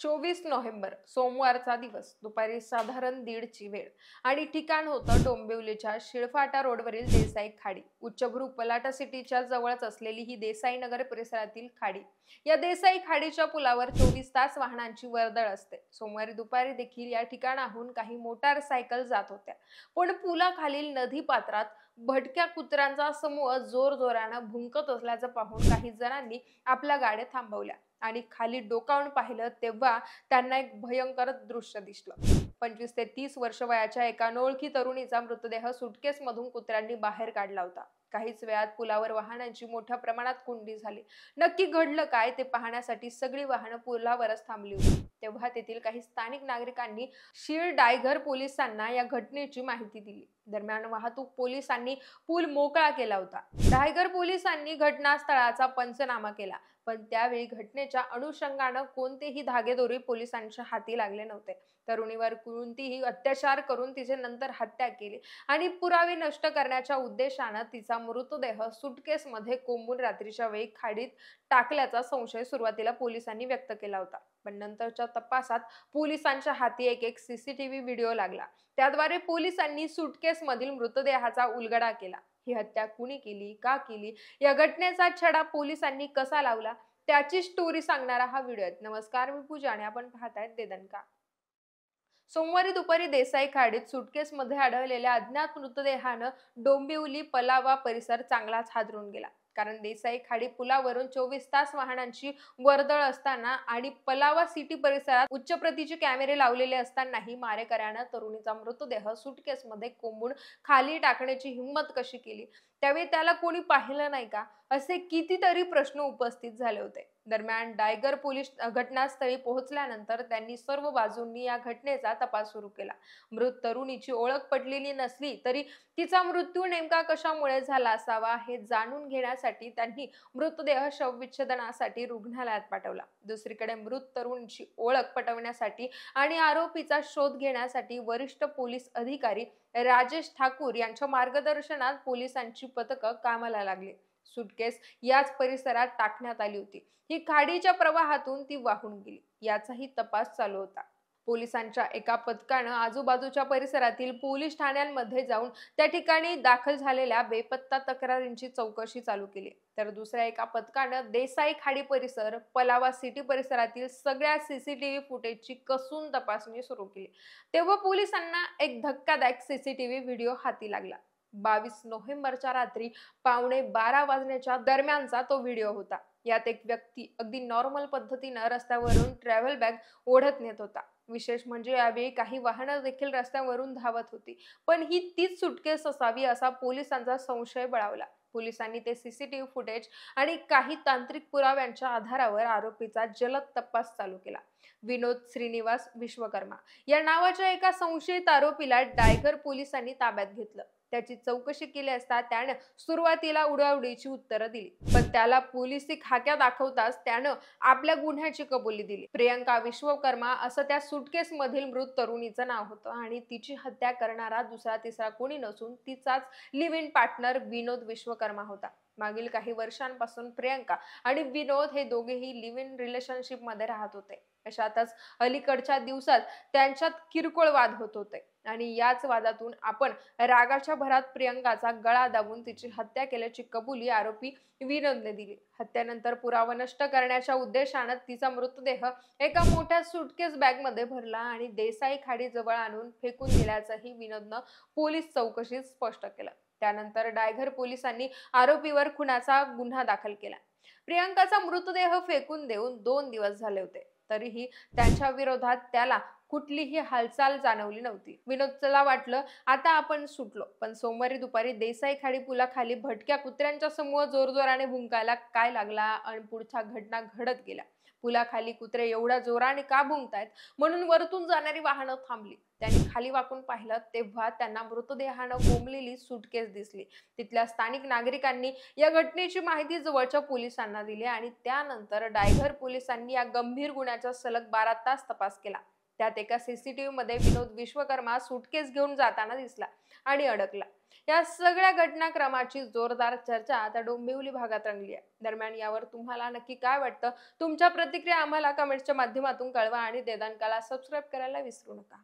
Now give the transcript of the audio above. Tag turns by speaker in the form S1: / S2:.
S1: 24 November सोमवारचा दिवस दुपारी साधारण 1:30ची वेळ आणि ठिकाण होतं डोंबिवलीच्या शिळफाटा रोडवरील देसाई खाडी. उच्चभ्रू पलाटा सिटीच्या जवळच असलेली ही देसाई नगर परिसरातील खाडी. या देसाई खाडीच्या पुलावर 24 तास वाहनांची वर्दळ असते. सोमवारी दुपारी देखील या ठिकाणाहून काही मोटारसायकल जात होत्या, पण पुलाखालील नदी पात्रात भटक्या कुत्र्यांचा समूह जोरजोरानं भुंकत असल्याचं पाहून काही जणांनी आपल्या गाड्या थांबवल्या आणि खाली डोकावून पाहिलं तेव्हा त्यांना एक भयंकर दृश्य दिसलं. 25 ते 30 वर्ष वयाच्या एका अनोळखी तरुणीचा मृतदेह सुटकेसमधून कुत्र्यांनी बाहेर काढला होता. काहीच वेळात पुलावर वाहनांची मोठ्या प्रमाणात कोंडी झाली. नक्की घडलं काय ते पाहण्यासाठी सगळी वाहनं पुलावरच थांबली होती. तेव्हा तेथील काही स्थानिक नागरिकांनी डायघर पोलिसांना या घटनेची माहिती दिली. दरम्यान वाहतूक पोलिसांनी पूल मोकळा केला होता. डायघर पोलिसांनी घटनास्थळाचा पंचनामा केला, पण त्यावेळी घटनेच्या अनुषंगानं कोणतेही धागेदोरे पोलिसांच्या हाती लागले नव्हते. तरुणीवर कोणतीही अत्याचार करून तिचे नंतर हत्या केली आणि पुरावे नष्ट करण्याच्या उद्देशानं तिचा मृतदेह सुटकेसमध्ये कोंबून रात्रीच्या वेळी खाडीत टाकल्याचा संशय सुरुवातीला पोलिसांनी व्यक्त केला होता. पण नंतरच्या तपासात पोलिसांच्या हाती एक सीसीटीव्ही व्हिडिओ लागला. त्याद्वारे पोलिसांनी सुटकेसमधील मृतदेहाचा उलगडा केला. ही हत्या कुणी केली, का केली, या घटनेचा छडा पोलिसांनी कसा लावला, त्याची स्टोरी सांगणारा हा व्हिडिओ आहे. नमस्कार, मी पूजा आणि आपण पाहताय देदनका. सोमवारी दुपारी देसाई खाडीत सुटकेसमध्ये आढळलेल्या अज्ञात मृतदेहानं डोंबिवली पलावा परिसर चांगलाच हादरून गेला. कारण देसाई खाडी पुलावरून 24 तास वाहनांची वर्दळ असताना आणि पलावा सिटी परिसरात उच्च प्रतीचे कॅमेरे लावलेले असतानाही मारेकऱ्यानं तरुणीचा मृतदेह सुटकेसमध्ये कोंबून खाली टाकण्याची हिंमत कशी केली, त्यावेळी त्याला कोणी पाहिलं नाही का, असे कितीतरी प्रश्न उपस्थित झाले होते. दरम्यान डायगर पोलीस घटनास्थळी पोहोचल्यानंतर त्यांनी सर्व बाजूंनी या घटनेचा तपास सुरू केला. मृत तरुणीची ओळख पटलेली नसली तरी तिचा मृत्यू नेमका कशामुळे झाला असावा हे जाणून घेण्यासाठी त्यांनी मृतदेह शवविच्छेदनासाठी रुग्णालयात पाठवला. दुसरीकडे मृत तरुणीची ओळख पटवण्यासाठी आणि आरोपीचा शोध घेण्यासाठी वरिष्ठ पोलीस अधिकारी राजेश ठाकूर यांच्या मार्गदर्शनात पोलिसांची पथकं कामाला लागली. सुटकेस याच परिसरात टाकण्यात आली होती. ही खाडीच्या प्रवाहातून ती वाहून गेली, याचाही तपास चालू होता. पोलिसांच्या एका पथकानं आजूबाजूच्या परिसरातील पोलीस ठाण्यांमध्ये जाऊन त्या ठिकाणी दाखल झालेल्या बेपत्ता तक्रारींची चौकशी चालू केली. तर दुसऱ्या एका पथकानं देसाई खाडी परिसर, पलावा सिटी परिसरातील सगळ्या सीसीटीव्ही फुटेजची कसून तपासणी सुरू केली. तेव्हा पोलिसांना एक धक्कादायक सीसीटीव्ही व्हिडिओ हाती लागला. 22 नोव्हेंबरच्या रात्री 11:15 वाजण्याच्या दरम्यानचा तो व्हिडिओ होता. यात एक व्यक्ती अगदी नॉर्मल पद्धतीनं रस्त्यावरून ट्रॅव्हल बॅग ओढत नेत होता. विशेष म्हणजे यावेळी काही वाहनं देखील रस्त्यावरून धावत होती, पण ही तीच सुटकेस असावी असा पोलिसांचा संशय बळावला. पोलिसांनी ते सीसीटीव्ही फुटेज आणि काही तांत्रिक पुराव्यांच्या आधारावर आरोपीचा जलद तपास चालू केला. विनोद श्रीनिवास विश्वकर्मा या नावाच्या एका संशयित आरोपीला डायगर पोलिसांनी ताब्यात घेतलं. त्याची चौकशी केली असता त्यानं सुरुवातीला उडवाउडीची उत्तरं दिली, पण त्याला पोलिसी खाक्या दाखवताच त्यानं आपल्या गुन्ह्याची कबुली दिली. प्रियंका विश्वकर्मा असं त्या सुटकेस मधील मृत तरुणीचं नाव होतं आणि तिची हत्या करणारा दुसरा तिसरा कोणी नसून तिचाच लिव्ह इन पार्टनर विनोद विश्वकर्मा होता. मागील काही वर्षांपासून प्रियंका आणि विनोद हे दोघेही लिव्ह इन रिलेशनशिप मध्ये राहत होते. अशातच अलीकडच्या दिवसात त्यांच्यात किरकोळ वाद होत होते आणि याच वादातून आपण रागाच्या भरात प्रियंकाचा गळा दाबून तिची हत्या केल्याची कबुली आरोपी विनोदने दिली. हत्येनंतर पुरावा नष्ट करण्याच्या उद्देशाने तिचा मृतदेह एका मोठ्या सुटकेस बॅग मध्ये भरला आणि देसाई खाडी जवळ आणून फेकून दिल्याचंही विनोदनं पोलीस चौकशीत स्पष्ट केलं. त्यानंतर डायघर पोलिसांनी आरोपीवर खुनाचा गुन्हा दाखल केला. प्रियंकाचा मृतदेह फेकून देऊन 2 दिवस झाले होते, तरीही त्यांच्या विरोधात त्याला कुठलीही हालचाल जाणवली नव्हती. विनोदला वाटलं आता आपण सुटलो, पण सोमवारी दुपारी देसाई खाडी पुलाखाली भटक्या कुत्र्यांचा समूह जोरजोराने भुंकायला काय लागला आणि पुढच्या घटना घडत गेल्या. पुलाखाली कुत्रे एवढ्या जोराने का भुंकतायत म्हणून वरतून जाणारी वाहनं थांबली. त्यांनी खाली वाकून पाहिलं तेव्हा त्यांना मृतदेहानं कोंबलेली सुटकेस दिसली. तिथल्या स्थानिक नागरिकांनी या घटनेची माहिती जवळच्या पोलिसांना दिली आणि त्यानंतर डायघर पोलिसांनी या गंभीर गुन्ह्याचा सलग 12 तास तपास केला. त्यात एका सीसीटीव्ही मध्ये विनोद विश्वकर्मा सुटकेस घेऊन जाताना दिसला आणि अडकला. या सगळ्या घटनाक्रमाची जोरदार चर्चा आता डोंबिवली भागात रंगली आहे. दरम्यान यावर तुम्हाला नक्की काय वाटतं? तुमच्या प्रतिक्रिया आम्हाला कमेंट्सच्या माध्यमातून कळवा आणि देदानकाला सबस्क्राईब करायला विसरू नका.